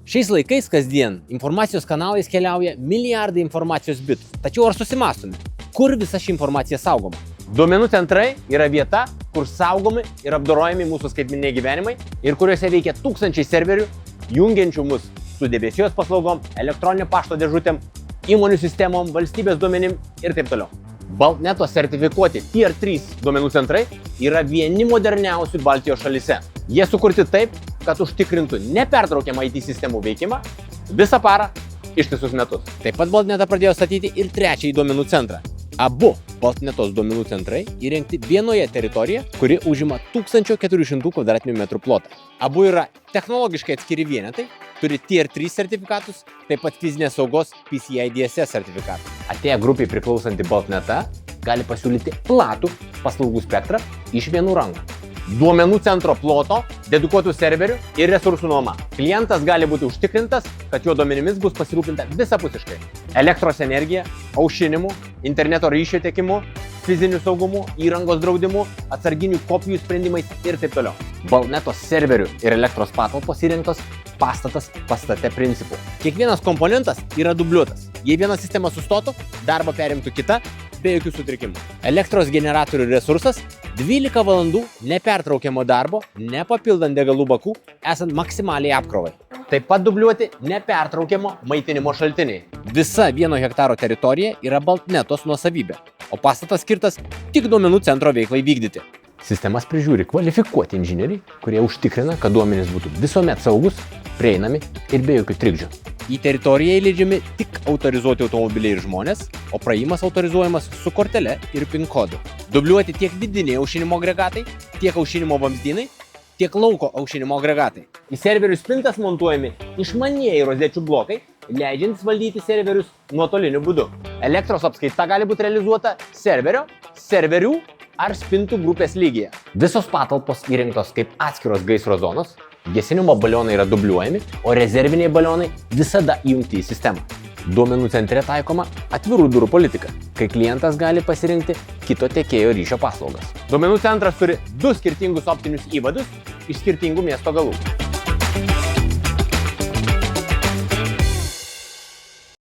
Šiais laikais kasdien informacijos kanalais keliauja milijardai informacijos bitų. Tačiau ar susimąstome, kur visa ši informacija saugoma? Duomenų centrai yra vieta, kur saugomi ir apdorojami mūsų skaitmeniniai gyvenimai ir kuriuose veikia tūkstančiai serverių, jungiančių mus su debesijos paslaugom, elektroninio pašto dėžutėm, įmonių sistemom, valstybės duomenim ir taip toliau. Baltneto sertifikuoti Tier 3 duomenų centrai yra vieni moderniausių Baltijos šalyse. Jie sukurti taip, kad užtikrintų nepertraukiamą IT sistemų veikimą visą parą ištisus metus. Taip pat Baltnetą pradėjo statyti ir trečiąjį duomenų centrą. Abu Baltnetos duomenų centrai įrengti vienoje teritorijoje, kuri užima 1400 m2 plotą. Abu yra technologiškai atskiri vienetai, turi Tier 3 sertifikatus, taip pat fizinės saugos PCI DSS sertifikatą. Atėję grupiai priklausanti Baltneta gali pasiūlyti platų paslaugų spektrą iš vienų rankų. Duomenų centro ploto, dedikuotų serverių ir resursų nuoma. Klientas gali būti užtikrintas, kad jo duomenimis bus pasirūpinta visapusiškai. Elektros energija, aušinimu, interneto ryšio tiekimu, fiziniu saugumu, įrangos draudimu, atsarginių kopijų sprendimais ir taip toliau. Baltneto serverių ir elektros patalpos įrengtos pastatas pastate principu. Kiekvienas komponentas yra dubliuotas. Jei viena sistema sustotų, darbą perimtų kita be jokių sutrikimų. Elektros generatorių resursas 12 valandų nepertraukiamo darbo, nepapildant degalų bakų, esant maksimaliai apkrovai. Taip pat dubliuoti nepertraukiamo maitinimo šaltiniai. Visa 1 hektaro teritorija yra Baltnetos nuosavybė, o pastatas skirtas tik duomenų centro veiklai vykdyti. Sistemas prižiūri kvalifikuoti inžinieriai, kurie užtikrina, kad duomenys būtų visuomet saugus, prieinami ir be jokių trikdžių. Į teritoriją įleidžiami tik autorizuoti automobiliai ir žmonės, o praėjimas autorizuojamas su kortele ir PIN kodu. Dubliuoti tiek vidiniai aušinimo agregatai, tiek aušinimo vamzdynai, tiek lauko aušinimo agregatai. Į serverių spintas montuojami išmanieji rozečių blokai, leidžiantis valdyti serverius nuotoliniu būdu. Elektros apskaita gali būti realizuota serverio, serverių ar spintų grupės lygyje. Visos patalpos įrengtos kaip atskiros gaisro zonos, gesinimo balionai yra dubliuojami, o rezerviniai balionai visada įjungti į sistemą. Duomenų centre taikoma atvirų durų politika, kai klientas gali pasirinkti kito tiekėjo ryšio paslaugas. Duomenų centras turi 2 skirtingus optinius įvadus iš skirtingų miesto galų.